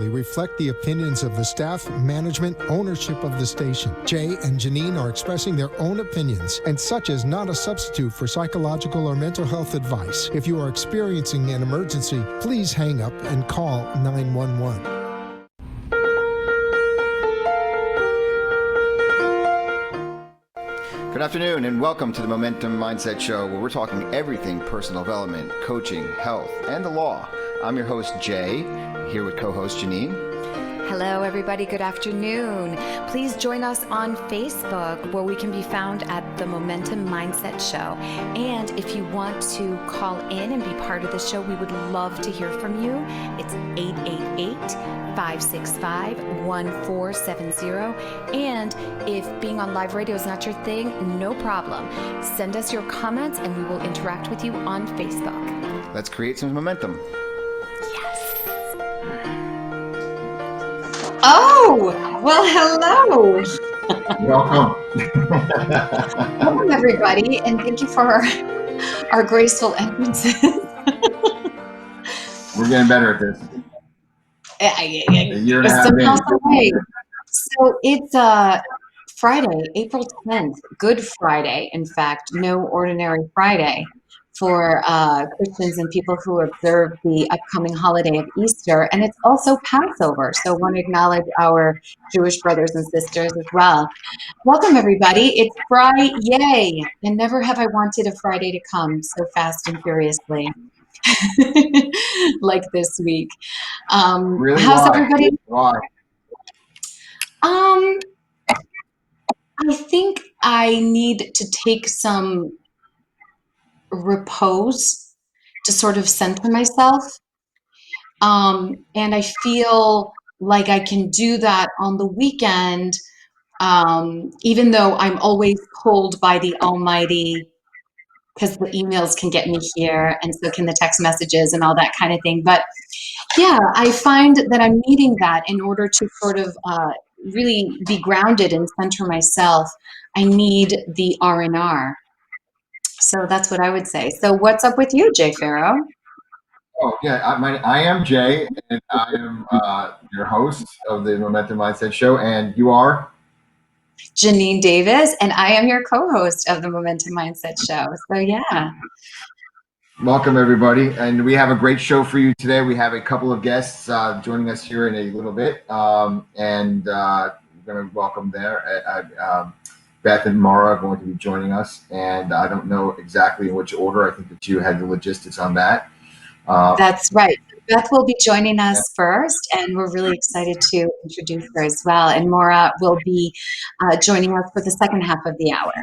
reflect the opinions of the staff, management, ownership of the station. Jay and Janine are expressing their own opinions, and such is not a substitute for psychological or mental health advice. If you are experiencing an emergency, please hang up and call 911. Good afternoon and welcome to the Momentum Mindset Show, where we're talking everything personal development, coaching, health, and the law. I'm your host, Jay, here with co-host Janine. Hello, everybody. Good afternoon. Please join us on Facebook, where we can be found at the Momentum Mindset Show. And if you want to call in and be part of the show, we would love to hear from you. It's 888-565-1470. And if being on live radio is not your thing, no problem. Send us your comments and we will interact with you on Facebook. Let's create some momentum. Oh, well, hello. Welcome. Welcome, everybody, and thank you for our graceful entrances. We're getting better at this. A year and a half in. So it's Friday, April 10th, Good Friday, in fact, no ordinary Friday for Christians and people who observe the upcoming holiday of Easter. And it's also Passover. So I want to acknowledge our Jewish brothers and sisters as well. Welcome, everybody. It's Friday. Yay. And never have I wanted a Friday to come so fast and furiously like this week. Really? How's Why? everybody? Why? I think I need to take some repose to sort of center myself. And I feel like I can do that on the weekend, even though I'm always pulled by the Almighty, because the emails can get me here, and so can the text messages and all that kind of thing. But yeah, I find that I'm needing that in order to sort of really be grounded and center myself. I need the R&R. So that's what I would say. So what's up with you, Jay Farrow? Oh, yeah. I am Jay, and I am your host of the Momentum Mindset Show, and you are? Janine Davis, and I am your co-host of the Momentum Mindset Show. So yeah. Welcome, everybody. And we have a great show for you today. We have a couple of guests joining us here in a little bit. And we're going to welcome Beth and Mara are going to be joining us. And I don't know exactly in which order. I think that you had the logistics on that. That's right. Beth will be joining us first, and we're really excited to introduce her as well. And Mara will be joining us for the second half of the hour.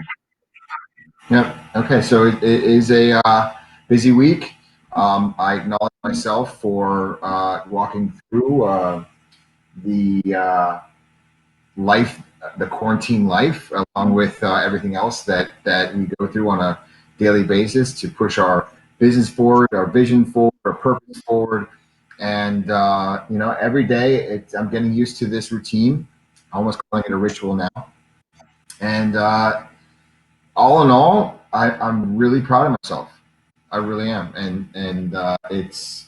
Yep. Okay. So it is a busy week. I acknowledge myself for walking through the quarantine life, along with everything else that we go through on a daily basis to push our business forward, our vision forward, our purpose forward. And every day I'm getting used to this routine, almost calling it a ritual now. And all in all, I'm really proud of myself. I really am. And it's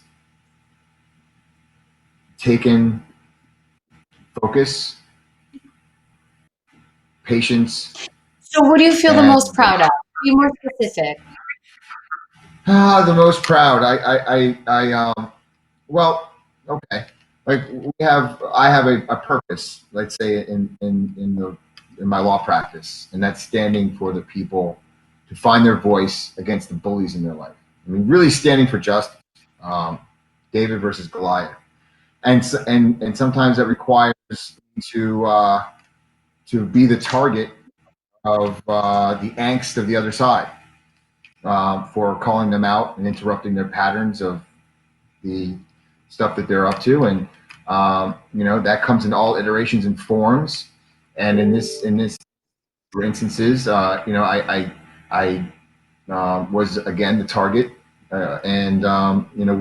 taken focus, patience. So what do you feel the most proud of? Be more specific. The most proud. Well, okay. Like I have a purpose, let's say in my law practice, and that's standing for the people to find their voice against the bullies in their life. I mean, really standing for justice. David versus Goliath, and sometimes that requires to be the target of the angst of the other side, for calling them out and interrupting their patterns of the stuff that they're up to. And that comes in all iterations and forms. And in this for instances, I was again the target, and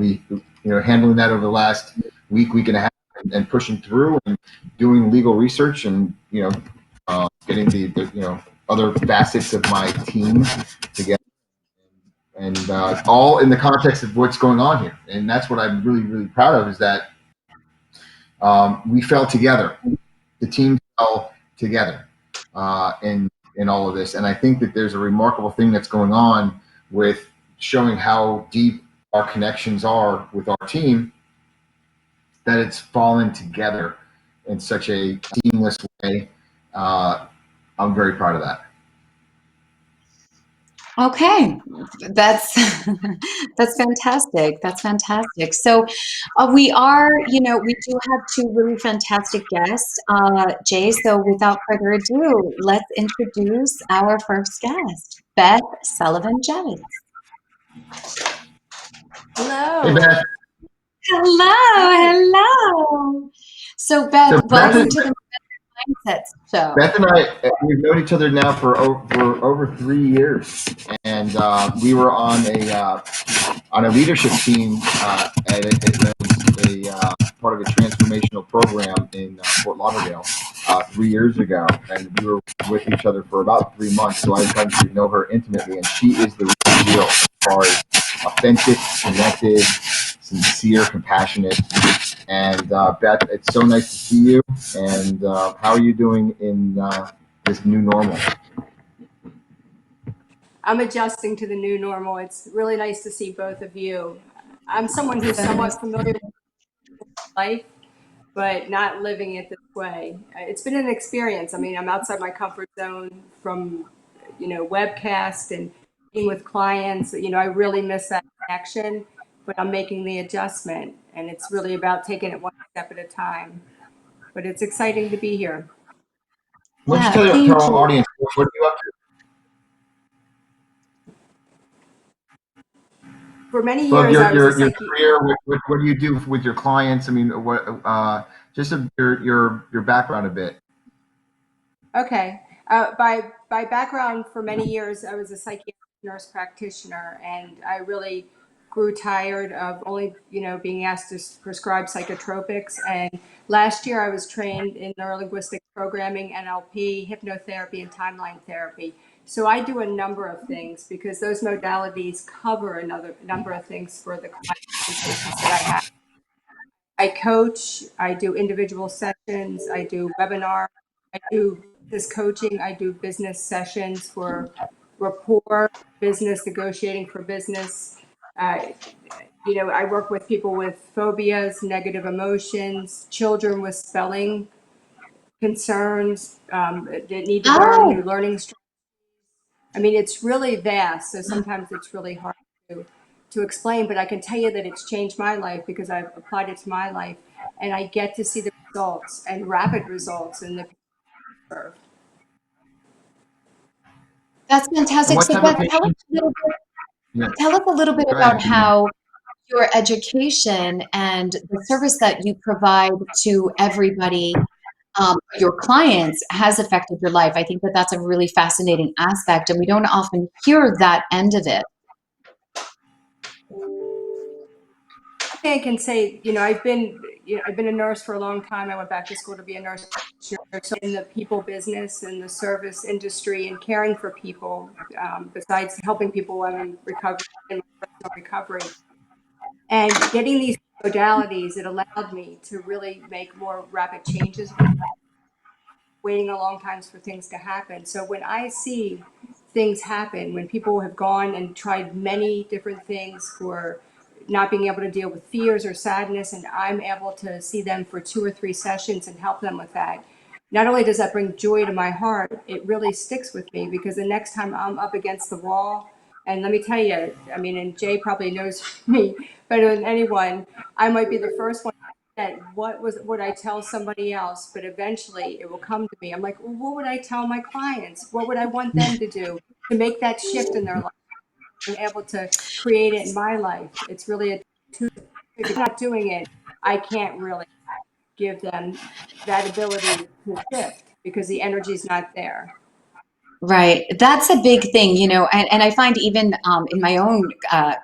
we handling that over the last week and a half, and pushing through and doing legal research, and getting the other facets of my team together, and all in the context of what's going on here. And that's what I'm really, really proud of, is that We fell together. The team fell together in all of this, and I think that there's a remarkable thing that's going on with showing how deep our connections are with our team, that it's fallen together in such a seamless way. I'm very proud of that. Okay, that's that's fantastic. That's fantastic. So we are, we do have two really fantastic guests, Jay. So without further ado, let's introduce our first guest, Beth Sullivan Jevons. Hello. Hey, Beth. Hello. So Beth, welcome to the Mindset Show. Beth and I, we've known each other now for over 3 years, and we were on a leadership team at a part of a transformational program in Fort Lauderdale 3 years ago, and we were with each other for about 3 months. So I've come to know her intimately, and she is the real deal as far as authentic, connected, sincere, compassionate. And Beth, it's so nice to see you. And how are you doing in this new normal? I'm adjusting to the new normal. It's really nice to see both of you. I'm someone who's somewhat familiar with life, but not living it this way. It's been an experience. I mean, I'm outside my comfort zone from, webcast and being with clients. I really miss that action, but I'm making the adjustment, and it's really about taking it one step at a time. But it's exciting to be here. Why don't you tell our audience, what are you up to? For many years, Well, I was your career, what do you do with your clients? I mean, just your background a bit. Okay. By background, for many years, I was a psychiatric nurse practitioner, and I really grew tired of only, being asked to prescribe psychotropics. And last year, I was trained in neurolinguistic programming, NLP, hypnotherapy, and timeline therapy. So I do a number of things because those modalities cover another number of things for the clients and patients that I have. I coach, I do individual sessions, I do webinars, I do this coaching, I do business sessions for rapport, business negotiating for business. I work with people with phobias, negative emotions, children with spelling concerns that need to learn new learning strategies. I mean, it's really vast, so sometimes it's really hard to explain, but I can tell you that it's changed my life because I've applied it to my life, and I get to see the results and rapid results in the people I serve. That's fantastic. So Beth, tell us a little bit about how your education and the service that you provide to everybody, your clients, has affected your life. I think that that's a really fascinating aspect, and we don't often hear that end of it. I can say, I've been a nurse for a long time. I went back to school to be a nurse. So in the people business and the service industry and caring for people, besides helping people in recovery and personal recovery, and getting these modalities, it allowed me to really make more rapid changes with waiting a long times for things to happen. So when I see things happen, when people have gone and tried many different things for not being able to deal with fears or sadness, and I'm able to see them for 2 or 3 sessions and help them with that, not only does that bring joy to my heart, it really sticks with me because the next time I'm up against the wall, and let me tell you, I mean, and Jay probably knows me better than anyone, I might be the first one that would I tell somebody else, but eventually it will come to me. I'm like, well, what would I tell my clients? What would I want them to do to make that shift in their life? I'm able to create it in my life. It's really if I'm not doing it, I can't really give them that ability to shift because the energy is not there. Right. That's a big thing, and I find even in my own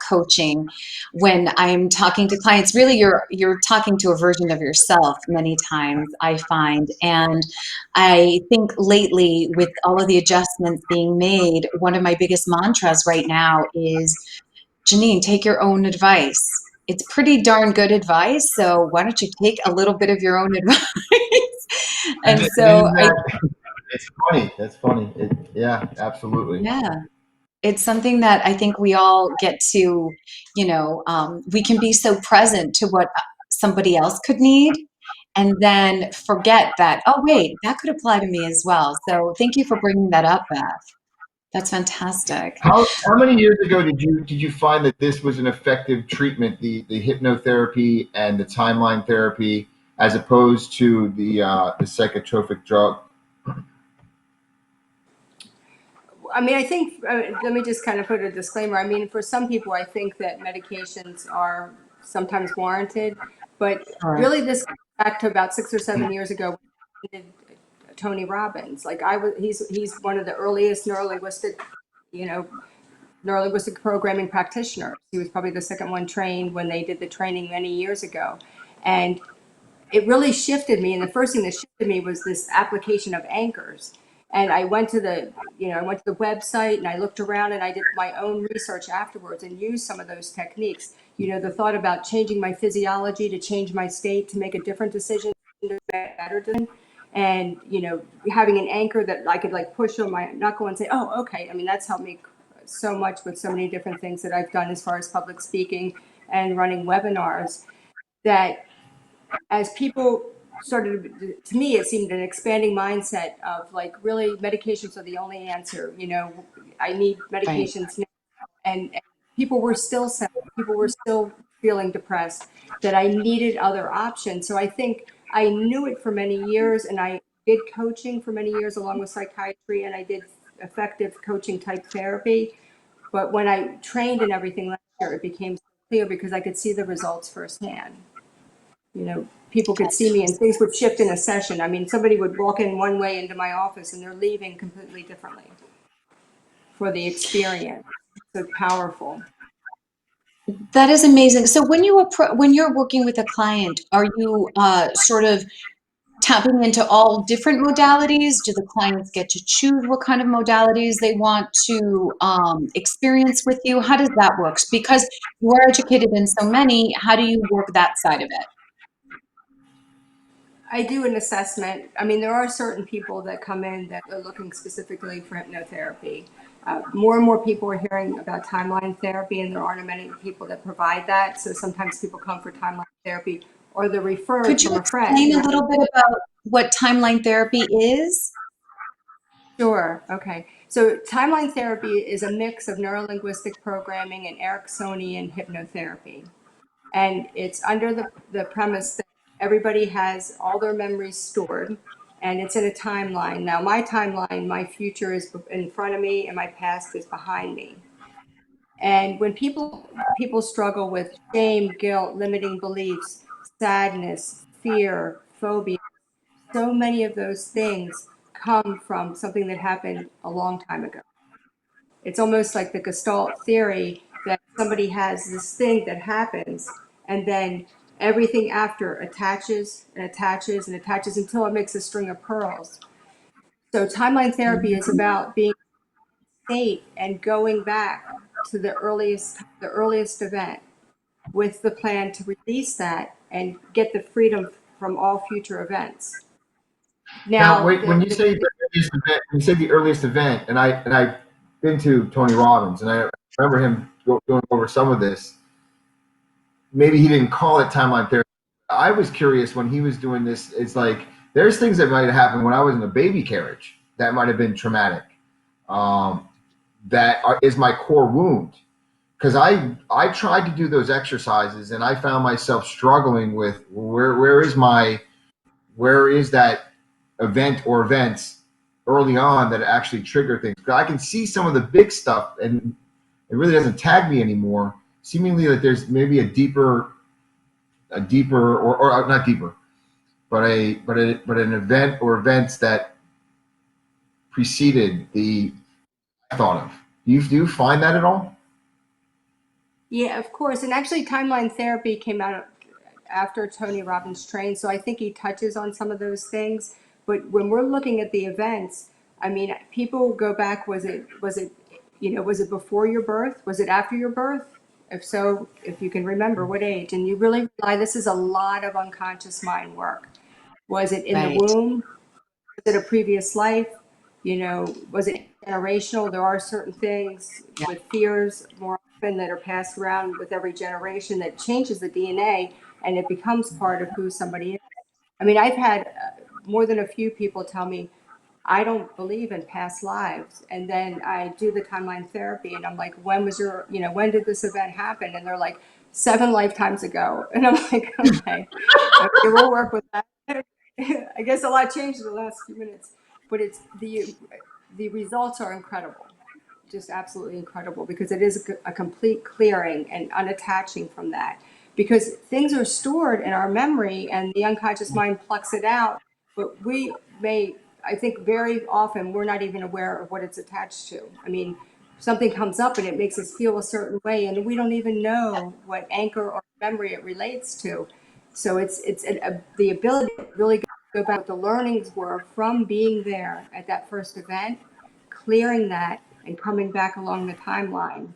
coaching, when I'm talking to clients, really you're talking to a version of yourself many times, I find. And I think lately, with all of the adjustments being made, one of my biggest mantras right now is, Janine, take your own advice. it's pretty darn good advice. So why don't you take a little bit of your own advice? And, And and so isn't that, it's funny. That's funny. Yeah, absolutely. yeah, it's something that I think we all get to, we can be so present to what somebody else could need and then forget that, oh, wait, that could apply to me as well. So thank you for bringing that up, Beth. That's fantastic. How many years ago did you find that this was an effective treatment, the hypnotherapy and the timeline therapy, as opposed to the psychotropic drug? I mean, I think, let me just kind of put a disclaimer. I mean, for some people, I think that medications are sometimes warranted, but Sure. really this goes back to about 6 or 7 years ago when I did Tony Robbins. Like he's one of the earliest you know, neurolinguistic programming practitioners. He was probably the second one trained when they did the training many years ago. And it really shifted me. And the first thing that shifted me was this application of anchors. And I went to the website and I looked around and I did my own research afterwards and used some of those techniques. The thought about changing my physiology to change my state to make a different decision, better decision, and having an anchor that I could like push on my knuckle and say, oh, okay. I mean, that's helped me so much with so many different things that I've done as far as public speaking and running webinars, that as people started, to me, it seemed an expanding mindset of like, really, medications are the only answer. I need Right. medications now. And people were still sad. People were still feeling depressed, that I needed other options. So I think I knew it for many years, and I did coaching for many years along with psychiatry, and I did effective coaching type therapy. But when I trained and everything last year, it became so clear because I could see the results firsthand. People could see me and things would shift in a session. I mean, somebody would walk in one way into my office and they're leaving completely differently for the experience. So powerful. That is amazing. So when you're working with a client, are you sort of tapping into all different modalities? Do the clients get to choose what kind of modalities they want to experience with you? How does that work? Because you are educated in so many, how do you work that side of it? I do an assessment. I mean, there are certain people that come in that are looking specifically for hypnotherapy. More and more people are hearing about timeline therapy, and there aren't many people that provide that. So sometimes people come for timeline therapy or they're referred Could you from a friend. explain a little bit about what timeline therapy is? Sure. Okay. So timeline therapy is a mix of neurolinguistic programming and Ericksonian hypnotherapy. And it's under the premise that everybody has all their memories stored and it's in a timeline. Now, my timeline, my future is in front of me and my past is behind me. And when people struggle with shame, guilt, limiting beliefs, sadness, fear, phobia, so many of those things come from something that happened a long time ago. It's almost like the Gestalt theory that somebody has this thing that happens and then everything after attaches and attaches and attaches until it makes a string of pearls. So timeline therapy is about being in state and going back to the earliest event with the plan to release that and get the freedom from all future events. Now, Now, wait, when you the say the earliest event, you say the earliest event, and I've been to Tony Robbins, and I remember him going over some of this. Maybe he didn't call it timeline therapy. I was curious when he was doing this. It's like there's things that might have happened when I was in a baby carriage that might have been traumatic. Um, is my core wound, because I tried to do those exercises and I found myself struggling with where is that event or events early on that actually trigger things. I can see some of the big stuff and it really doesn't tag me anymore. Seemingly like there's maybe a deeper or not deeper, but an event or events that preceded the thought of. Do you find that at all? Yeah, of course. And actually, timeline therapy came out after Tony Robbins trained. So I think he touches on some of those things. But when we're looking at the events, I mean, people go back, was it before your birth? Was it after your birth? If so, if you can remember what age, and you really realize this is a lot of unconscious mind work. Was it in the Right. womb? Was it a previous life? Was it generational? There are certain things Yeah. with fears more often that are passed around with every generation that changes the DNA, and it becomes part of who somebody is. I mean, I've had more than a few people tell me, I don't believe in past lives. And then I do the timeline therapy and I'm like, when did this event happen? And they're like, 7 lifetimes ago. And I'm like, okay, we'll work with that. I guess a lot changed in the last few minutes, but the results are incredible, just absolutely incredible, because it is a complete clearing and unattaching from that, because things are stored in our memory and the unconscious mind plucks it out, but I think very often we're not even aware of what it's attached to. I mean, something comes up and it makes us feel a certain way and we don't even know what anchor or memory it relates to. So the ability to really go back what the learnings were from being there at that first event, clearing that and coming back along the timeline.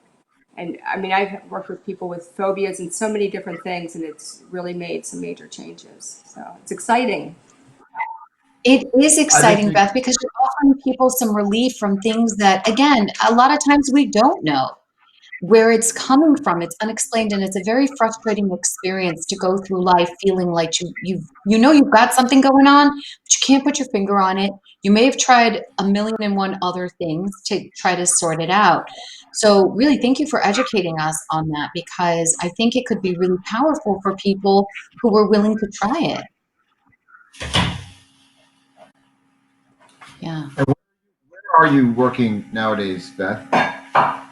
And I mean, I've worked with people with phobias and so many different things, and it's really made some major changes. So it's exciting. It is I just exciting, think Beth, because you're offering people some relief from things that, again, a lot of times we don't know where it's coming from. It's unexplained, and it's a very frustrating experience to go through life feeling like you've got something going on, but you can't put your finger on it. You may have tried a million and one other things to try to sort it out. So really, thank you for educating us on that, because I think it could be really powerful for people who were willing to try it. Yeah. where are you working nowadays, Beth? I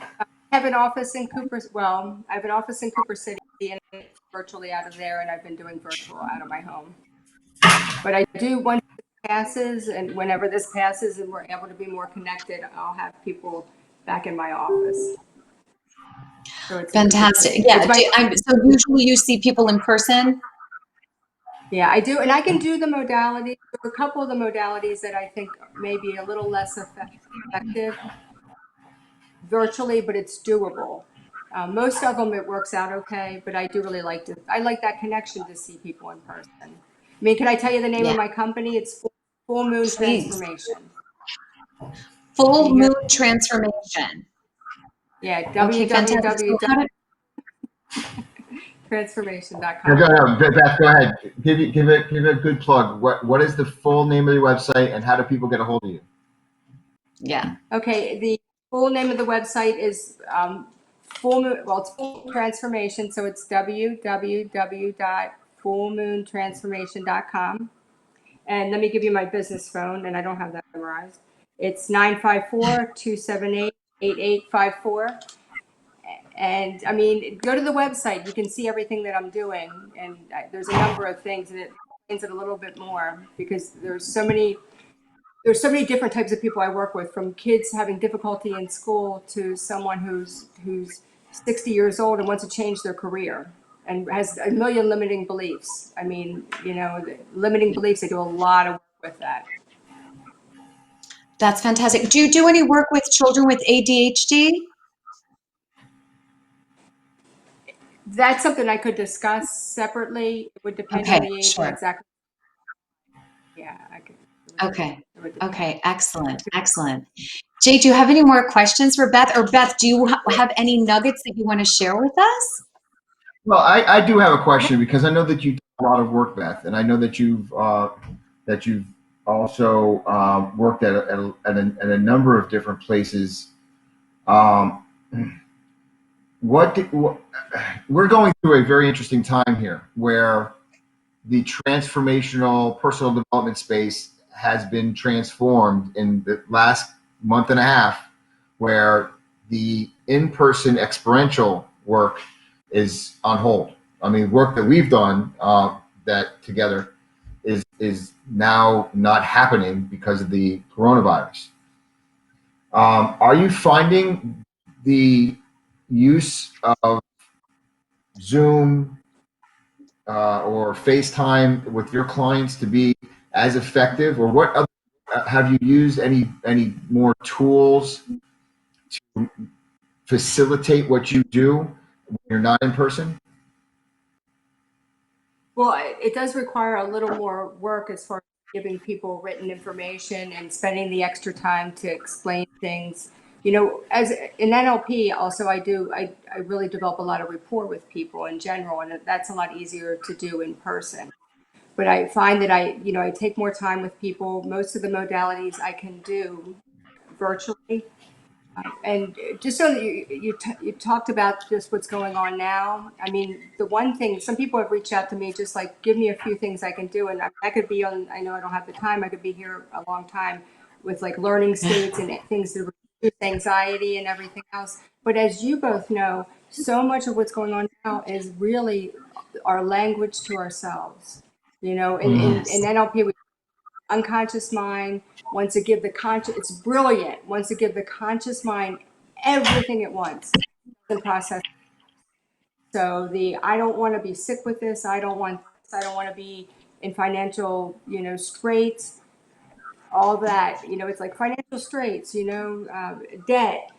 have an office in I have an office in Cooper City and virtually out of there, and I've been doing virtual out of my home. But I do, once this passes, and whenever this passes and we're able to be more connected, I'll have people back in my office. So Fantastic. Yeah. So usually you see people in person. Yeah, I do. And I can do the modalities. There are a couple of the modalities that I think may be a little less effective virtually, but it's doable. Most of them, it works out okay, but I do really I like that connection to see people in person. I mean, can I tell you the name Yeah, of my company? It's Full Moon please. Transformation. Can Full you hear? moon transformation. Yeah, Okay, fantastic. So how did, No, www.transformation.com. Beth, go ahead. Give it a good plug. What is the full name of your website, and how do people get a hold of you? yeah. Okay, the full name of the website is Full Moon. Well, it's Full Moon Transformation, so it's www.fullmoontransformation.com. And let me give you my business phone, and I don't have that memorized. It's 954-278-8854. And I mean, go to the website. You can see everything that I'm doing, and there's a number of things, and it explains it a little bit more, because there's so many different types of people I work with, from kids having difficulty in school to someone who's 60 years old and wants to change their career and has a million limiting beliefs. I mean, the limiting beliefs, they do a lot of work with that. That's fantastic. Do you do any work with children with ADHD? That's something I could discuss separately. It would depend Okay, on the age and sure. exactly. Yeah, I could. Okay. It would depend. Okay, excellent. Excellent. Jay, do you have any more questions for Beth? Or Beth, do you have any nuggets that you want to share with us? Well, I do have a question, because I know that you do a lot of work, Beth, and I know that you've also worked at a number of different places. Um, we're going through a very interesting time here, where the transformational personal development space has been transformed in the last month and a half, where the in-person experiential work is on hold. I mean, work that we've done that together is now not happening because of the coronavirus. Are you finding the use of Zoom or FaceTime with your clients to be as effective, or what other, have you used any more tools to facilitate what you do when you're not in person? Well, it does require a little more work as far as giving people written information and spending the extra time to explain things. You know, as in NLP, also I really develop a lot of rapport with people in general, and that's a lot easier to do in person. But I find that I take more time with people. Most of the modalities I can do virtually. And just so that you talked about just what's going on now. I mean, the one thing, some people have reached out to me, just like, give me a few things I can do. And I could be on, I know I don't have the time, I could be here a long time with like learning states and things that reduce anxiety and everything else. But as you both know, so much of what's going on now is really our language to ourselves. You know, in Yes. NLP, we unconscious mind wants to give the conscious, it's brilliant, wants to give the conscious mind everything at once and process. So I don't want to be sick with this, I don't want this, I don't want to be in financial, straits, all that, it's like financial straits, debt,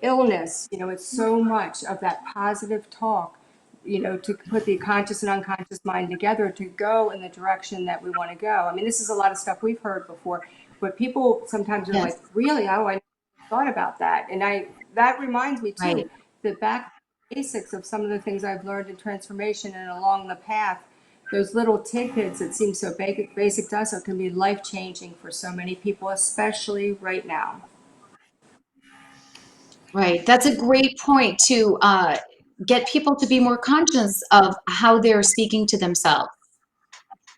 illness, it's so much of that positive talk, to put the conscious and unconscious mind together to go in the direction that we want to go. I mean, this is a lot of stuff we've heard before, but people sometimes are like, Yes. really? Oh, I never thought about that. And that reminds me too, Right. that back to the basics of some of the things I've learned in transformation and along the path, those little tidbits that seem so basic to us can be life changing for so many people, especially right now. Right. That's a great point to get people to be more conscious of how they're speaking to themselves.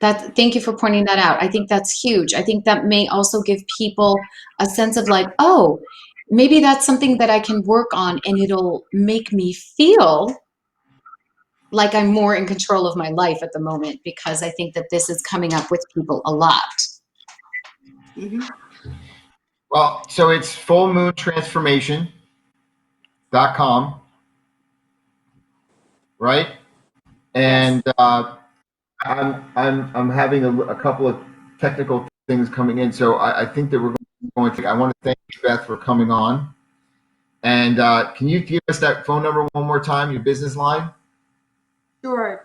Thank you for pointing that out. I think that's huge. I think that may also give people a sense of like, oh, maybe that's something that I can work on and it'll make me feel like I'm more in control of my life at the moment, because I think that this is coming up with people a lot. Mm-hmm. Well, so it's fullmoontransformation.com, right? Yes. And I'm having a couple of technical things coming in, so I think that we're going to. I want to thank you, Beth, for coming on. And can you give us that phone number one more time, your business line? Sure.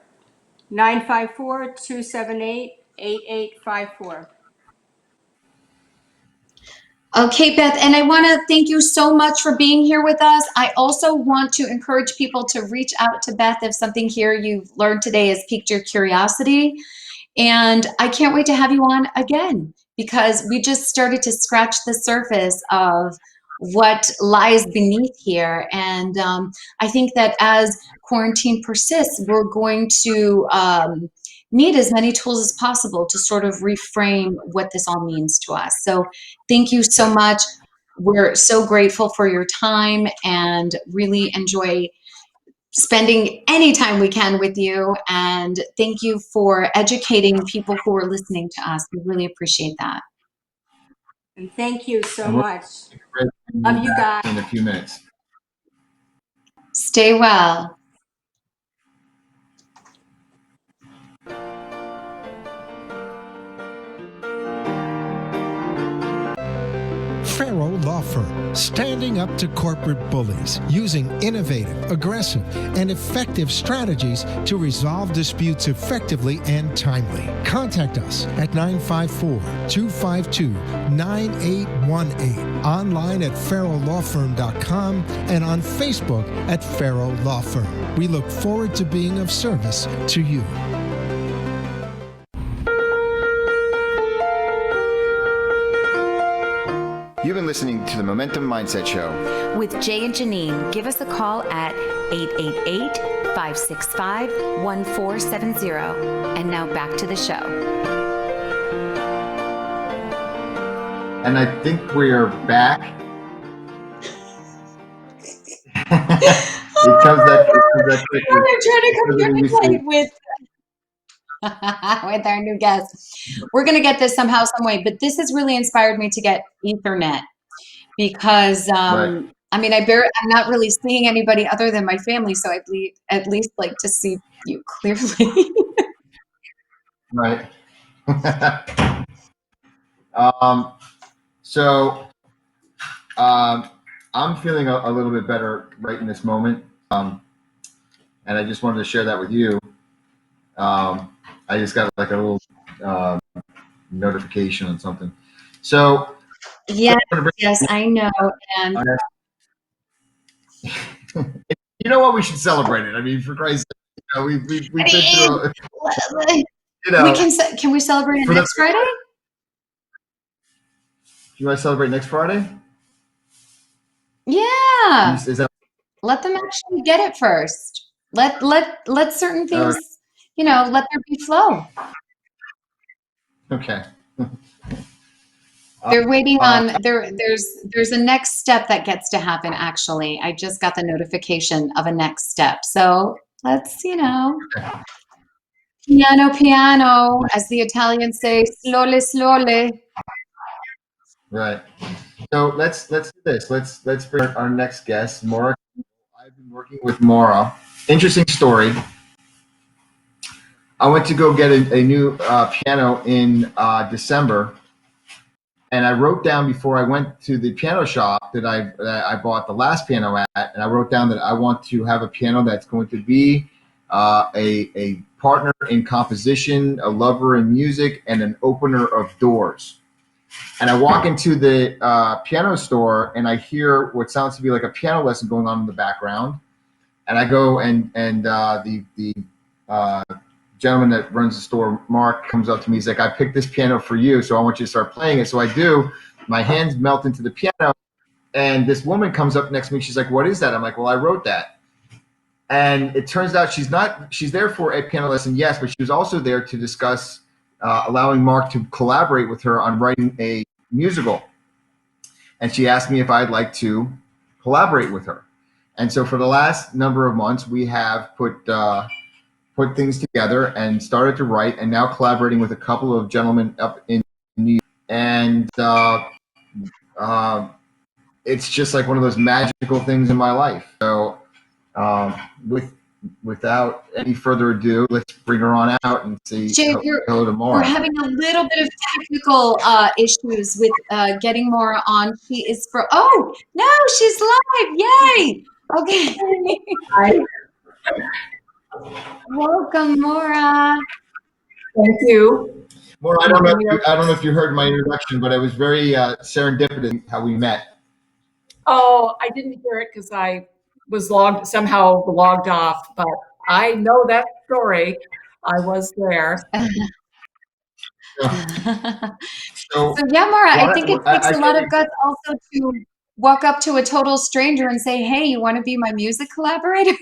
954-278-8854. Okay, Beth, and I want to thank you so much for being here with us. I also want to encourage people to reach out to Beth if something here you've learned today has piqued your curiosity. And I can't wait to have you on again, because we just started to scratch the surface of what lies beneath here. And I think that as quarantine persists, we're going to need as many tools as possible to sort of reframe what this all means to us. So thank you so much. We're so grateful for your time and really enjoy spending any time we can with you. And thank you for educating people who are listening to us. We really appreciate that. And thank you so And we'll much. be Love you back guys. in a few minutes. Stay well. Farrow Law Firm, standing up to corporate bullies, using innovative, aggressive, and effective strategies to resolve disputes effectively and timely. Contact us at 954-252-9818, online at farrowlawfirm.com, and on Facebook at Farrow Law Firm. We look forward to being of service to you. You've been listening to the Momentum Mindset Show with Jay and Janine. Give us a call at 888-565-1470. And now back to the show. and I think we are back. It comes that quickly. I'm trying to Everything you communicate see. with with our new guest. We're going to get this somehow, some way, but this has really inspired me to get Ethernet, because Right. I mean, I'm not really seeing anybody other than my family, so I'd at least like to see you clearly. Right. um, so I'm feeling a little bit better right in this moment. and I just wanted to share that with you. I just got like a little notification on something. So Yes, yes, I know. And you know what? We should celebrate it. I mean, for Christ's sake, you know, we've been through, you know, can we celebrate it for the. next Friday? You want to celebrate next Friday? Yeah. Is that Let them actually get it first. Let certain things, let there be flow. okay? They're waiting Uh, on there's a next step that gets to happen actually. I just got the notification of a next step. So let's, piano piano, as the Italians say, slowly slowly. right. So let's do this. Let's bring our next guest, Maura. I've been working with Maura. Interesting story. I went to go get a new piano in December, and I wrote down before I went to the piano shop that I bought the last piano at, and I wrote down that I want to have a piano that's going to be a partner in composition, a lover in music, and an opener of doors. And I walk into the piano store, and I hear what sounds to be like a piano lesson going on in the background. And I go and the gentleman that runs the store, Mark, comes up to me. He's like, "I picked this piano for you, so I want you to start playing it." So I do. My hands melt into the piano, and this woman comes up next to me. She's like, "What is that?" I'm like, "Well, I wrote that." And it turns out she's there for a piano lesson, yes, but she was also there to discuss allowing Mark to collaborate with her on writing a musical. And she asked me if I'd like to collaborate with her. And so for the last number of months, we have put things together and started to write, and now collaborating with a couple of gentlemen up in New York. And uh, it's just like one of those magical things in my life. So without any further ado, let's bring her on out and say Jay, hello to we're Maura. having a little bit of technical issues with getting Maura on. She is oh, no, she's live. Yay. Okay. Hi. Welcome, Maura. Thank you. Maura, I don't know if you heard my introduction, but it was very serendipitous how we met. Oh, I didn't hear it because I was somehow logged off, but I know that story. I was there. So yeah, Maura, I think it takes a lot of guts also to walk up to a total stranger and say, "Hey, you want to be my music collaborator?"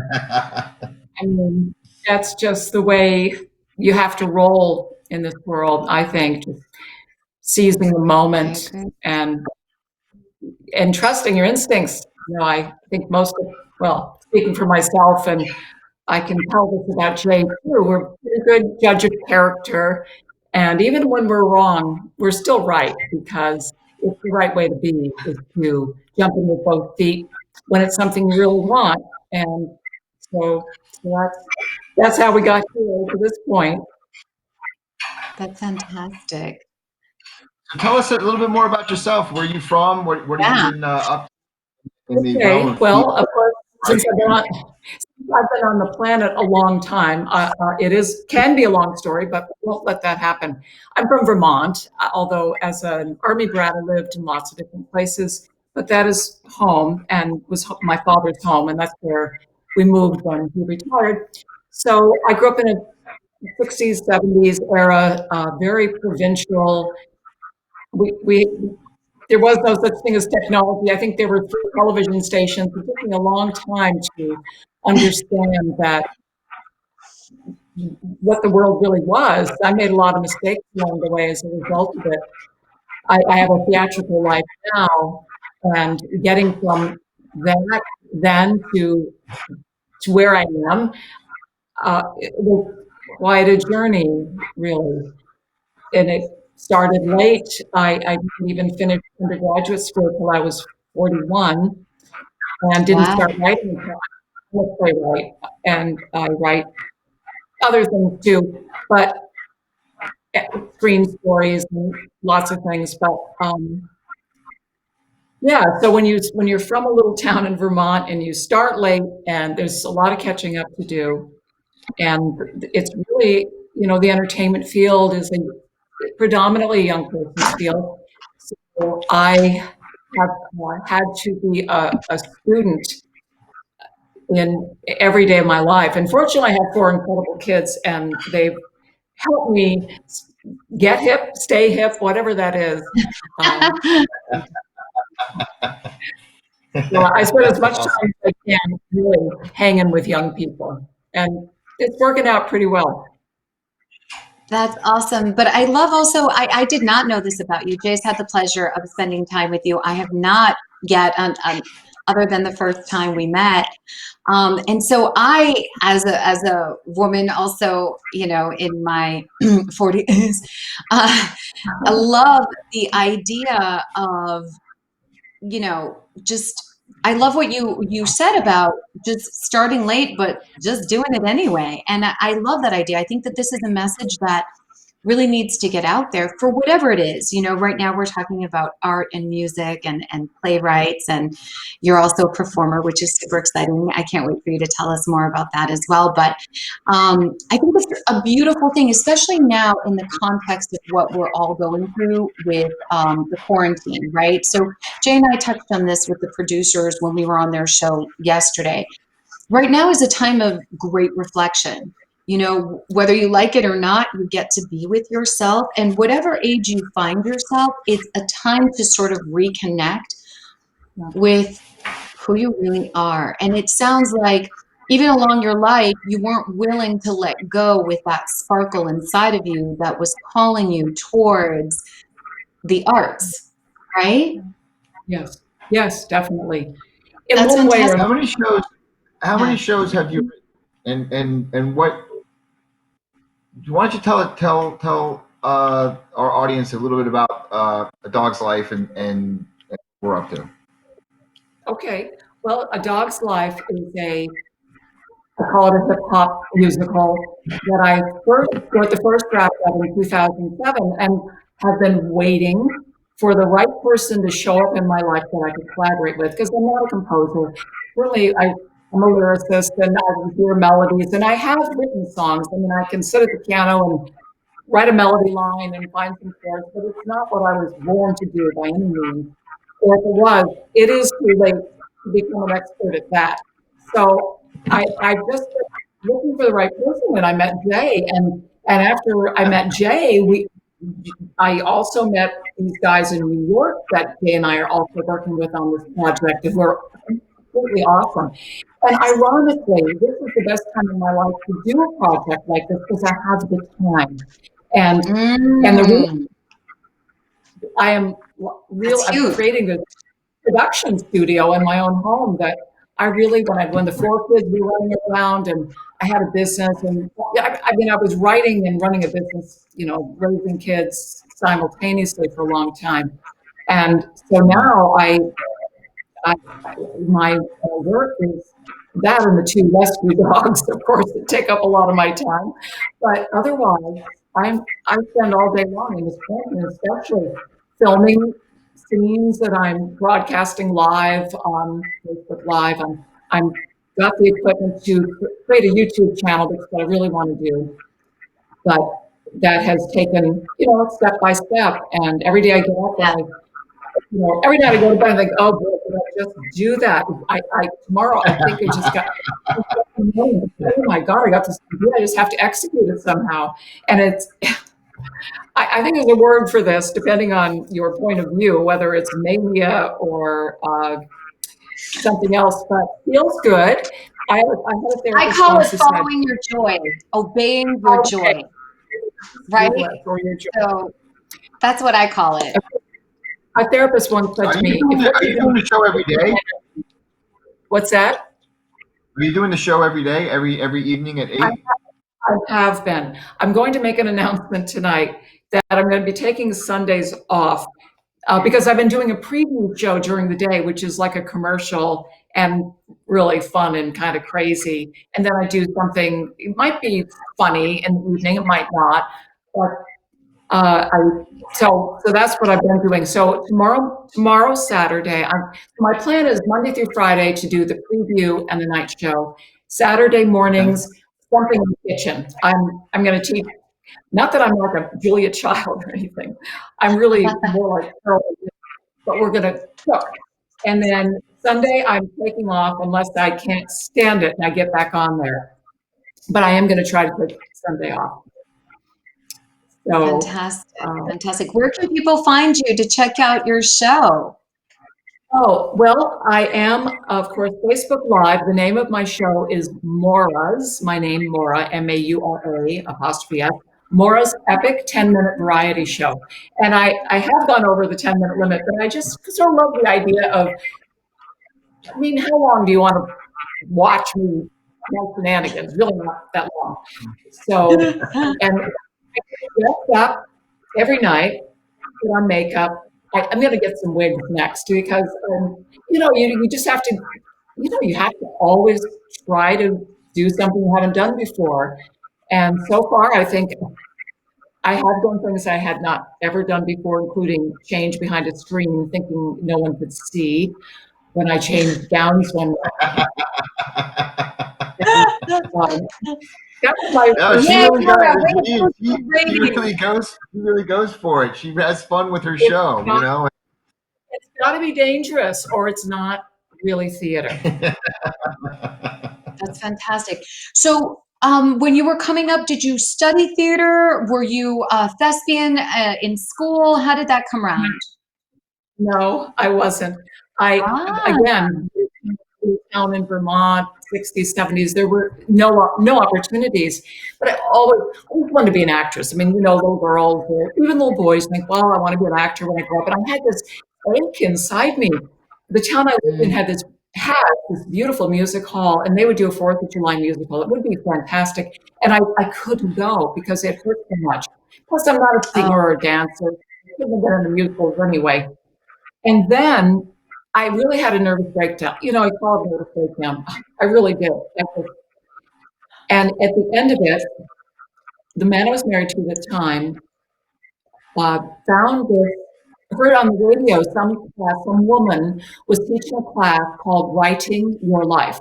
I mean, that's just the way you have to roll in this world, I think. Just seizing the moment and trusting your instincts. I think speaking for myself, and I can tell this about Jay too, we're a pretty good judge of character. And even when we're wrong, we're still right, because it's the right way to be, is to jump in with both feet when it's something you really want. And so that's how we got here to this point. That's fantastic. So tell us a little bit more about yourself. Where are you from? What have you been up in the realm of Well, of course, since I've been on the planet a long time, can be a long story, but we won't let that happen. I'm from Vermont, although as an Army brat, I lived in lots of different places, but that is home and was my father's home, and that's where we moved when he retired. So I grew up in a 60s, 70s era, very provincial. We there was no such thing as technology. I think there were 3 television stations. It took me a long time to understand that what the world really was. I made a lot of mistakes along the way as a result of it. I have a theatrical life now, and getting from that then to where I am, it was quite a journey, really. And it started late. I didn't even finish undergraduate school till I was 41, and didn't start writing until I'm a playwright, and I write other things too, but screen stories and lots of things. But Yeah, so when you're from a little town in Vermont and you start late and there's a lot of catching up to do, and it's really, the entertainment field is a predominantly young person's field. So I have had to be a student in every day of my life. And fortunately, I have four incredible kids, and they've helped me get hip, stay hip, whatever that is. Um, so I spend as much Awesome. time as I can really hanging with young people, and it's working out pretty well. That's awesome. But I love also, I did not know this about you. Jay's had the pleasure of spending time with you. I have not yet, other than the first time we met. And so I, as a woman, also, in my 40s, I love the idea of, just, I love what you said about just starting late, but just doing it anyway. And I love that idea. I think that this is a message that really needs to get out there for whatever it is. Right now we're talking about art and music and playwrights, and you're also a performer, which is super exciting. I can't wait for you to tell us more about that as well. But I think it's a beautiful thing, especially now in the context of what we're all going through with the quarantine, right? So Jay and I touched on this with the producers when we were on their show yesterday. Right now is a time of great reflection. Whether you like it or not, you get to be with yourself. And whatever age you find yourself, it's a time to sort of reconnect with who you really are. And it sounds like even along your life, you weren't willing to let go with that sparkle inside of you that was calling you towards the arts, right? Yes, yes, definitely. In That's one way or fantastic. How many shows? How Yeah. many shows have you written? And what? Why don't you tell our audience a little bit about A Dog's Life and what we're up to? okay. Well, A Dog's Life is I call it a hip hop musical that I first wrote the first draft of in 2007, and have been waiting for the right person to show up in my life that I could collaborate with, because I'm not a composer. Really, I'm a lyricist, and I hear melodies, and I have written songs. I mean, I can sit at the piano and write a melody line and find some chords, but it's not what I was born to do by any means. Or if it was, it is too late to become an expert at that. So I just was looking for the right person, and I met Jay. And after I met Jay, I also met these guys in New York that Jay and I are also working with on this project, and we're completely awesome. And ironically, this is the best time in my life to do a project like this because I have the time. And the reason Mm, I am that's I'm huge. creating this production studio in my own home that I really, when the four kids were running around and I had a business, and yeah, I mean, I was writing and running a business, raising kids simultaneously for a long time. And so now I my work is that, and the two rescue dogs, of course, that take up a lot of my time. But otherwise, I spend all day long in this quarantine, especially filming scenes that I'm broadcasting live on Facebook Live. I'm got the equipment to create a YouTube channel. That's what I really want to do, but that has taken, step by step. And every day I get up and Yeah. every night I go to bed, I think, oh, boy, did I just do that? Tomorrow, I think I just got, oh my God, I got this idea. I just have to execute it somehow. And I think there's a word for this, depending on your point of view, whether it's mania or something else, but feels good. I had a I therapist call it once who said, following your joy, obeying your okay, joy, right? for your job. So that's what I call it. A therapist once said Are to you me, doing the, are you doing the show every day? what's that? Are you doing the show every day, every evening at 8? I have been. I'm going to make an announcement tonight that I'm going to be taking Sundays off because I've been doing a preview show during the day, which is like a commercial and really fun and kind of crazy. And then I do something, it might be funny in the evening, it might not. But So that's what I've been doing. So tomorrow Saturday, my plan is Monday through Friday to do the preview and the night show. Saturday mornings, something in the kitchen. I'm going to teach. Not that I'm like a Julia Child or anything. I'm really more like Carol, but we're going to cook. And then Sunday, I'm taking off unless I can't stand it and I get back on there. But I am going to try to take Sunday off. So, Fantastic. Where can people find you to check out your show? Oh, well, I am, of course, Facebook Live. The name of my show is Maura's, my name, Maura, Maura, apostrophe S, Maura's Epic 10-Minute Variety Show. And I have gone over the 10-minute limit, but I just sort of love the idea of, I mean, how long do you want to watch me my shenanigans? Really not that long. So, and I get up every night, put on makeup. I'm going to get some wigs next because, you just have to, you have to always try to do something you haven't done before. And so far, I think I have done things I had not ever done before, including change behind a screen, thinking no one could see when I changed gowns one night. That was my No, she Yeah, really Maura, does. wait, She really goes for it. She has fun with her show, you know. It's got to be dangerous, or it's not really theater. that's fantastic. So, when you were coming up, did you study theater? Were you a thespian in school? How did that come around? No, I wasn't. Ah, Again, town in Vermont, 60s, 70s, there were no opportunities. But I always wanted to be an actress. I mean, little girls, or even little boys think, well, I want to be an actor when I grow up. And I had this ache inside me. The town I lived in had this beautiful music hall, and they would do a 4th of July musical. It would be fantastic. And I couldn't go because it hurt so much. Plus, I'm not a singer or a dancer. I couldn't have been in the musicals anyway. And then I really had a nervous breakdown. I call it nervous breakdown. I really did. And at the end of it, the man I was married to at the time found this, heard on the radio some woman was teaching a class called Writing Your Life.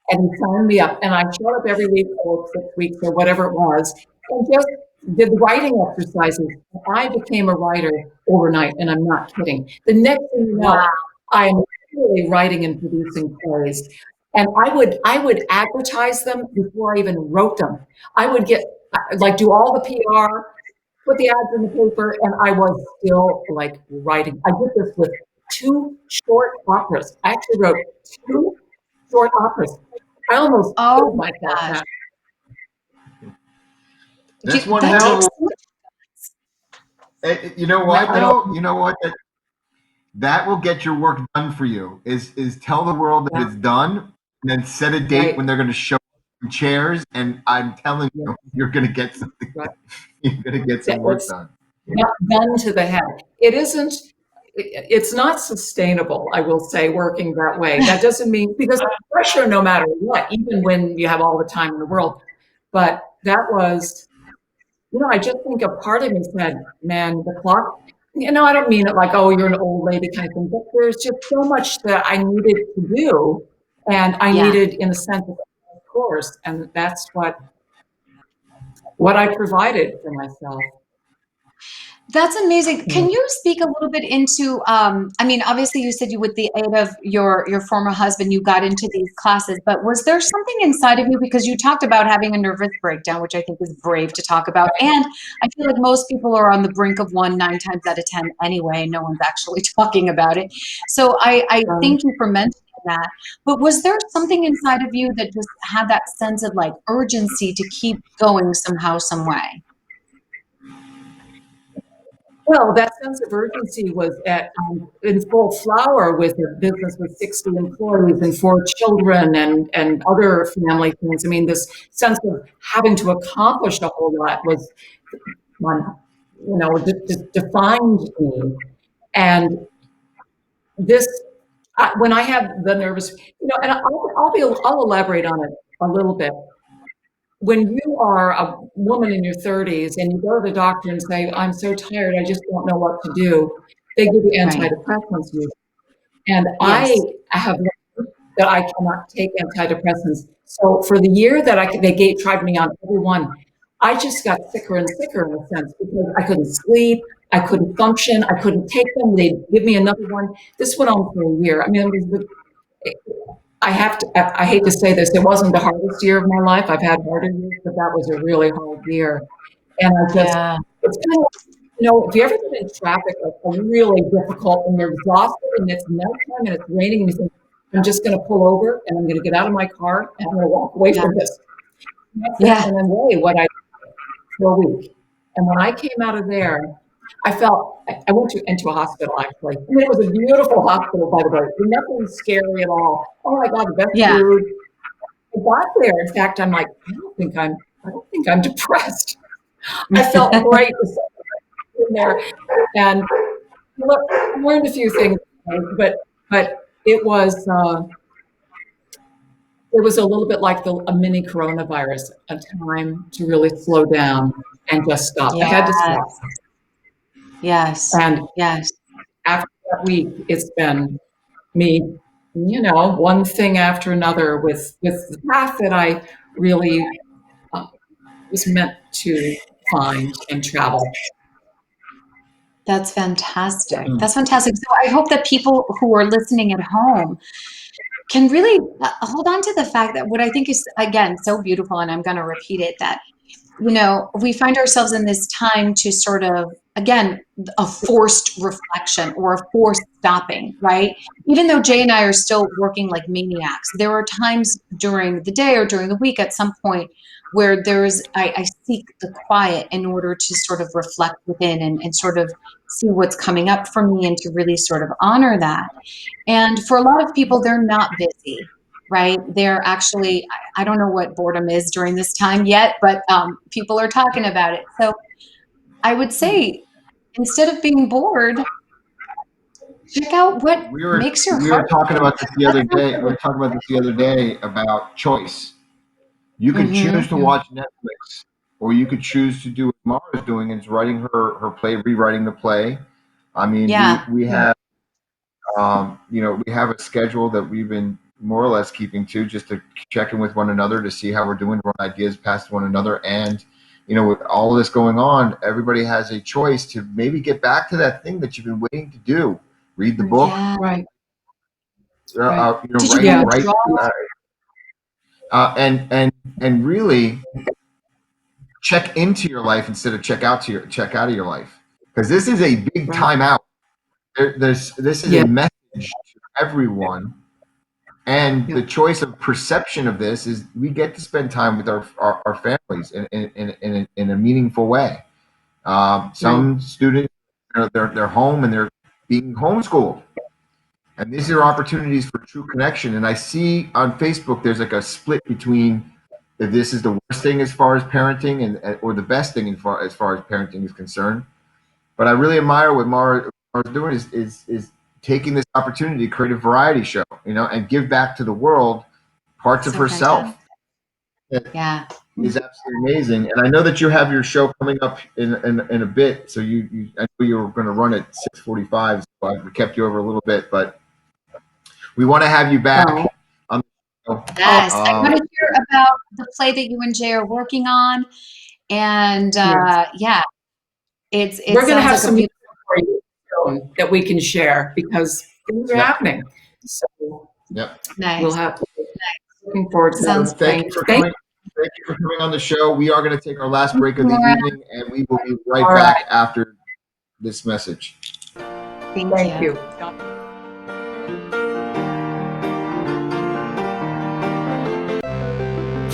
And he signed me up. And I showed up every week for 6 weeks or whatever it was, and just did the writing exercises. I became a writer overnight, and I'm not kidding. The next thing you know, I'm really writing and producing plays. And I would advertise them before I even wrote them. I would do all the PR, put the ads in the paper, and I was still writing. I did this with 2 short operas. I actually wrote 2 short operas. I almost killed myself. gosh. That's one That hell of takes you know what though? You know what? That will get your work done for you. Is tell the world that it's done, and then set a date when they're going to show chairs. And I'm telling you, you're going to get something. You're going to get some work done. Gun to the head. It isn't. It's not sustainable, I will say, working that way. That doesn't mean, because pressure no matter what, even when you have all the time in the world. But that was, I just think a part of me said, man, the clock, I don't mean it like, oh, you're an old lady kind of thing, but there's just so much that I needed to do. And I needed, in a sense, of course. And that's what I provided for myself. That's amazing. Can you speak a little bit into, obviously you said with the aid of your former husband, you got into these classes, but was there something inside of you, because you talked about having a nervous breakdown, which I think is brave to talk about. And I feel like most people are on the brink of one 9 times out of 10 anyway. No one's actually talking about it. So I thank you for mentioning that. But was there something inside of you that just had that sense of urgency to keep going somehow, some way? Well, that sense of urgency was in full flower with a business with 60 employees and 4 children and other family things. I mean, this sense of having to accomplish a whole lot was, just defined me. And this, when I had the nervous, and I'll elaborate on it a little bit. when you are a woman in your 30s and you go to the doctor and say, I'm so tired, I just don't know what to do, they give you Right. antidepressants usually. And Yes. I have learned that I cannot take antidepressants. So for the year that they tried me on every one, I just got sicker and sicker in a sense because I couldn't sleep, I couldn't function, I couldn't take them. They'd give me another one. This went on for a year. I mean, I hate to say this, it wasn't the hardest year of my life. I've had harder years, but that was a really hard year. And Yeah. it's kind of, if you ever been in traffic, like really difficult and you're exhausted and it's nighttime and it's raining and you think, I'm just going to pull over and I'm going to get out of my car and I'm going to walk away Yeah. from this. And that's Yeah. in a way what I did for a week. And when I came out of there, I went into a hospital actually. I mean, it was a beautiful hospital, by the way. Nothing scary at all. Oh my God, the best Yeah. food. I got there. In fact, I'm like, I don't think I'm depressed. I felt great in there, and I learned a few things, but it was a little bit like a mini coronavirus, a time to really slow down and just stop. I had to stop. Yes. And Yes. after that week, it's been me, one thing after another with the path that I really was meant to find and travel. That's fantastic. That's fantastic. So I hope that people who are listening at home can really hold on to the fact that what I think is, again, so beautiful, and I'm going to repeat it, that, we find ourselves in this time to sort of, again, a forced reflection or a forced stopping, right? Even though Jay and I are still working like maniacs, there are times during the day or during the week at some point where I seek the quiet in order to sort of reflect within and sort of see what's coming up for me and to really sort of honor that. And for a lot of people, they're not busy, right? They're actually, I don't know what boredom is during this time yet, but people are talking about it. So I would say, instead of being bored, check out what makes your We were heart. talking about this the other day. We were talking about this the other day about choice. You could choose to watch Netflix, or you could choose to do what Mara's doing, and is writing her play, rewriting the play. I mean, Yeah. we have we have a schedule that we've been more or less keeping to, just to check in with one another to see how we're doing, run ideas past one another. And with all of this going on, everybody has a choice to maybe get back to that thing that you've been waiting to do. Read the book, Yeah. Right. Did you want to write, draw? and really check into your life instead of check out of your life, because this is a big time out. This is a message to everyone, and the choice of perception of this is we get to spend time with our families in a meaningful way. Some students, they're home and they're being homeschooled, and these are opportunities for true connection. And I see on Facebook there's like a split between if this is the worst thing as far as parenting or the best thing as far as parenting is concerned. But I really admire what Mara's doing is taking this opportunity to create a variety show, and give back to the world parts of herself. Yeah. Is absolutely amazing. And I know that you have your show coming up in a bit. So I know you were going to run at 6:45, so I kept you over a little bit, but we want to have you back on the show. Yes. I want to hear about the play that you and Jay are working on. And we're going to have some that we can share because things are happening. So nice. We'll have. Looking forward to Sounds Thank you for coming. Thank you for coming on the show. We are going to take our last break of the evening, and we will be right back after this message. Thank you.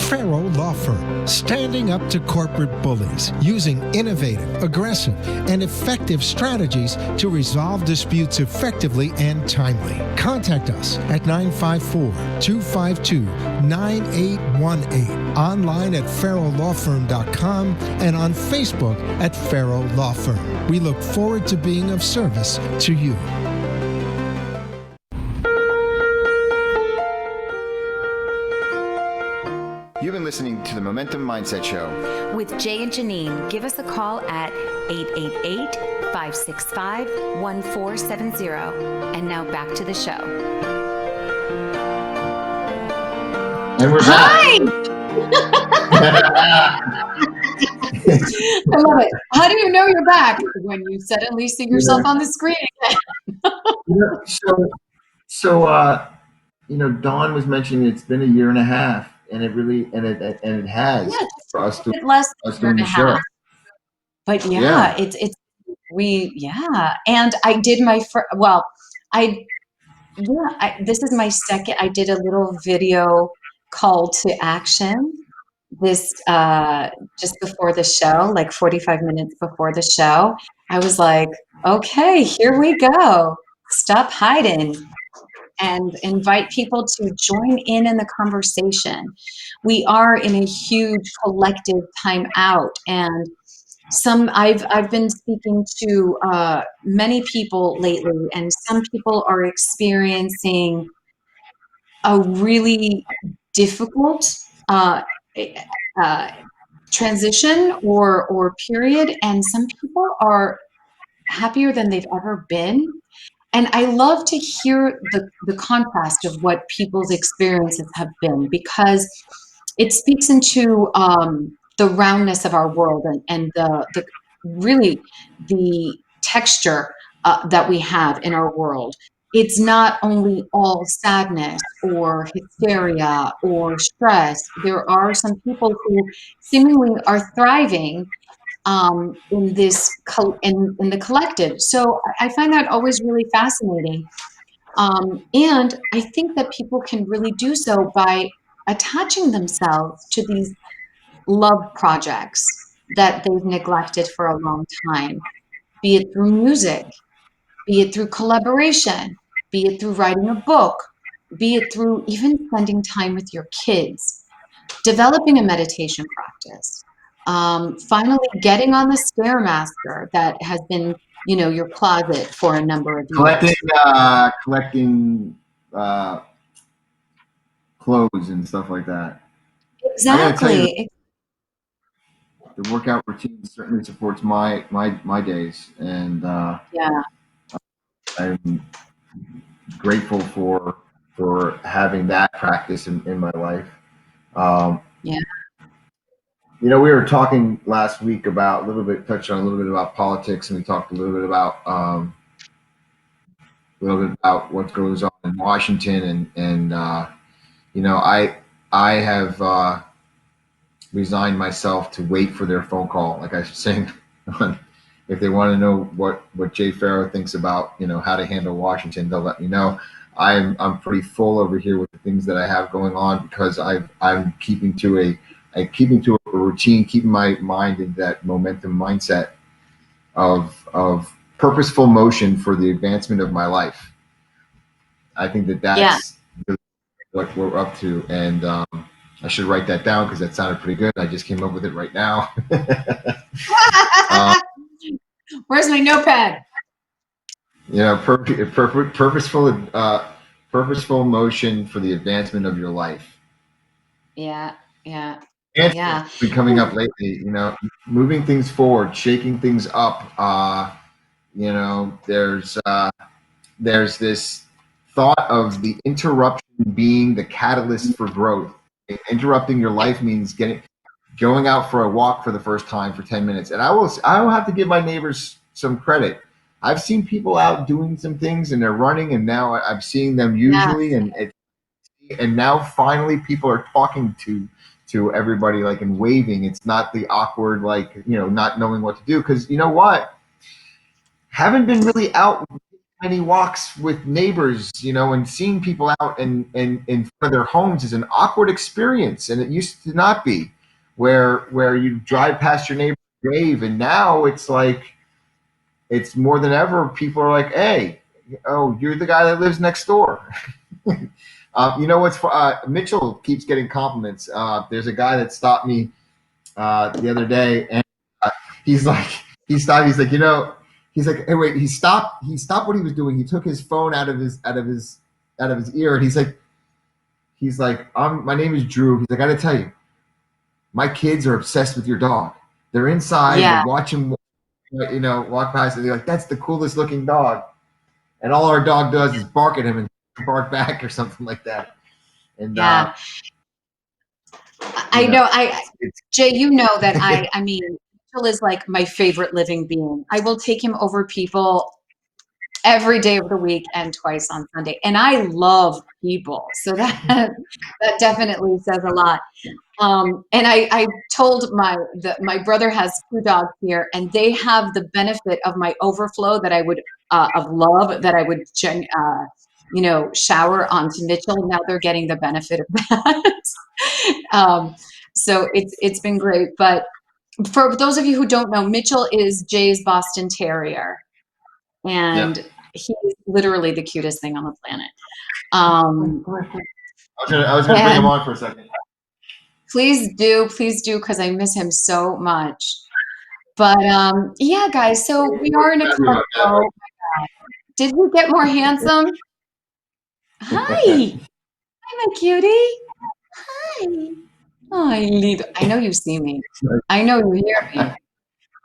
Farrell Law Firm, standing up to corporate bullies, using innovative, aggressive, and effective strategies to resolve disputes effectively and timely. Contact us at 954-252-9818, online at farrelllawfirm.com, and on Facebook at Farrell Law Firm. We look forward to being of service to you. You've been listening to the Momentum Mindset Show with Jay and Janine. Give us a call at 888-565-1470. And now back to the show. And we're Hi! back. I love it. How do you know you're back? When you suddenly see yourself on the screen again. Dawn was mentioning it's been a year and a half, and it has Yeah, for us a bit less than us a year doing and the a show. half. But Yeah. and I did this is my second. I did a little video call to action this just before the show, like 45 minutes before the show. I was like, okay, here we go. Stop hiding and invite people to join in the conversation. We are in a huge collective time out, and I've been speaking to many people lately, and some people are experiencing a really difficult uh, transition or period, and some people are happier than they've ever been. And I love to hear the contrast of what people's experiences have been, because it speaks into the roundness of our world, and the really the texture that we have in our world. It's not only all sadness or hysteria or stress. There are some people who seemingly are thriving in in the collective. So I find that always really fascinating. And I think that people can really do so by attaching themselves to these love projects that they've neglected for a long time, be it through music, be it through collaboration, be it through writing a book, be it through even spending time with your kids, developing a meditation practice, finally getting on the Stairmaster that has been, your closet for a number of years. Collecting clothes and stuff like that. I gotta tell you, Exactly. the workout routine certainly supports my days, and Yeah. I'm grateful for having that practice in my life. Um, Yeah. we were talking last week touched on a little bit about politics, and we talked a little bit about what goes on in Washington, and I have resigned myself to wait for their phone call, like I was saying. If they want to know what Jay Farrow thinks about how to handle Washington, they'll let me know. I'm pretty full over here with the things that I have going on, because I'm keeping to a routine, keeping my mind in that momentum mindset of purposeful motion for the advancement of my life. I think that's really what we're up to, and I should write that down because that sounded pretty good. I just came up with it right now. Where's my notepad? Purposeful motion for the advancement of your life. Yeah. Yeah. And Yeah. it's been coming up lately, moving things forward, shaking things up. There's this thought of the interruption being the catalyst for growth. Interrupting your life means going out for a walk for the first time for 10 minutes. And I will have to give my neighbors some credit. I've seen people out doing some things, and they're running, and now I'm seeing them usually, and now finally people are talking to everybody, like, and waving. It's not the awkward, like, not knowing what to do, because you know what? Haven't been really out many walks with neighbors, and seeing people out and in front of their homes is an awkward experience, and it used to not be, where you drive past your neighbor, wave, and now it's like, it's more than ever. People are like, "Hey, oh, you're the guy that lives next door." What's Mitchell keeps getting compliments. There's a guy that stopped me the other day, and he's like, he stopped. He's like, he's like, hey, wait. He stopped what he was doing. He took his phone out of his ear, and he's like, my name is Drew. He's like, I gotta tell you, My kids are obsessed with your dog. They're inside, Yeah. they watch him, walk past, and they're like, "That's the coolest looking dog." And all our dog does is bark at him and bark back or something like that. And Yeah. you I know, know. it's Jay, you know that I mean, Mitchell is like my favorite living being. I will take him over people every day of the week and twice on Sunday. And I love people. So that that definitely says a lot. And I told my brother has two dogs here, and they have the benefit of my overflow that I would of love that I would shower onto Mitchell. Now they're getting the benefit of that. um, so it's been great. But for those of you who don't know, Mitchell is Jay's Boston Terrier, yeah. and he's literally the cutest thing on the planet. I was gonna bring him And on for a second. please do, because I miss him so much. But yeah, guys, so we are in a commercial. Did we get more handsome? Hi. Hi, my cutie. Hi. Hi, Lido. I know you see me. I know you hear me.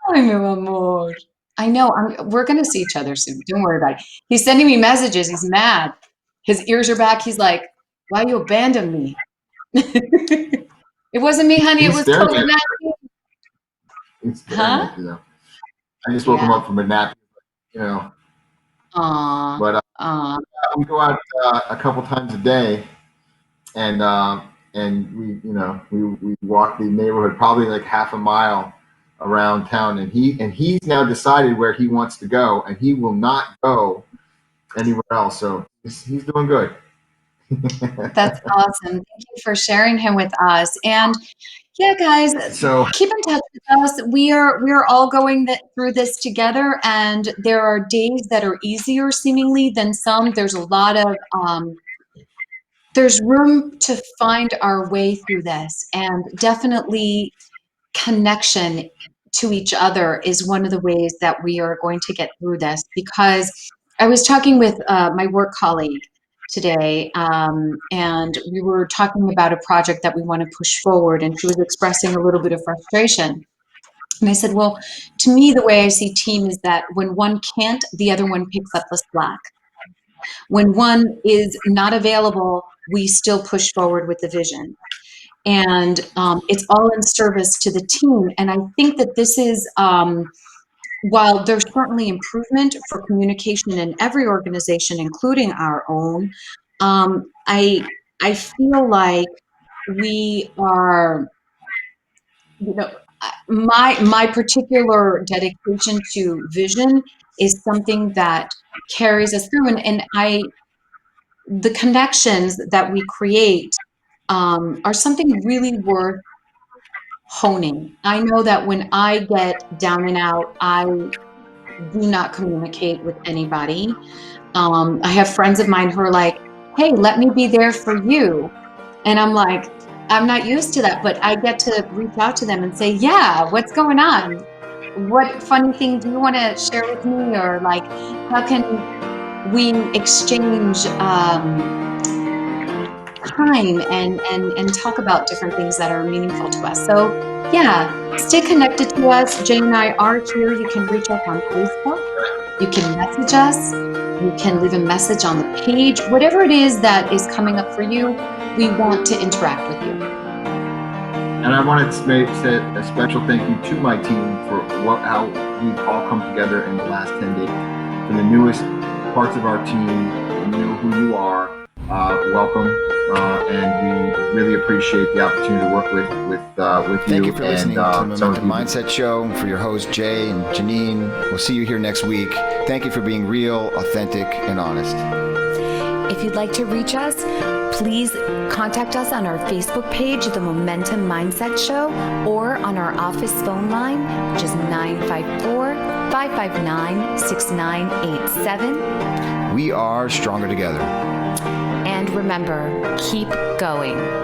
Hi, mi amor. I know. We're going to see each other soon. Don't worry about it. He's sending me messages. He's mad. His ears are back. He's like, why you abandon me? It wasn't me, honey. It He's was staring at COVID-19. He's staring Huh? at you though. I just woke him Yeah. up from a nap, you know. Aw. But Aw. we go out a couple times a day, and we walk the neighborhood probably like half a mile around town, and he's now decided where he wants to go, and he will not go anywhere else. So he's doing good. That's awesome. Thank you for sharing him with us. And yeah, guys, So keep in touch with us. We are all going through this together, and there are days that are easier seemingly than some. There's a lot of there's room to find our way through this, and definitely connection to each other is one of the ways that we are going to get through this. Because I was talking with my work colleague today, and we were talking about a project that we want to push forward, and she was expressing a little bit of frustration. And I said, well, to me, the way I see team is that when one can't, the other one picks up the slack. When one is not available, we still push forward with the vision. And it's all in service to the team. And I think that this is, while there's certainly improvement for communication in every organization, including our own, I feel like we are, my particular dedication to vision is something that carries us through, and the connections that we create are something really worth honing. I know that when I get down and out, I do not communicate with anybody. I have friends of mine who are like, hey, let me be there for you. And I'm like, I'm not used to that, but I get to reach out to them and say, yeah, what's going on? What funny thing do you want to share with me? Or like, how can we exchange time and talk about different things that are meaningful to us? So yeah, stay connected to us. Jay and I are here. You can reach us on Facebook. You can message us. You can leave a message on the page. Whatever it is that is coming up for you, we want to interact with you. and I wanted to say a special thank you to my team for how we've all come together in the last 10 days. For the newest parts of our team, you know who you are. Welcome, and we really appreciate the opportunity to work with you. Thank you for listening to the some of Momentum you. Mindset Show. For your hosts, Jay and Janine, we'll see you here next week. Thank you for being real, authentic, and honest. If you'd like to reach us, please contact us on our Facebook page, The Momentum Mindset Show, or on our office phone line, which is 954-559-6987. We are stronger together. And remember, keep going.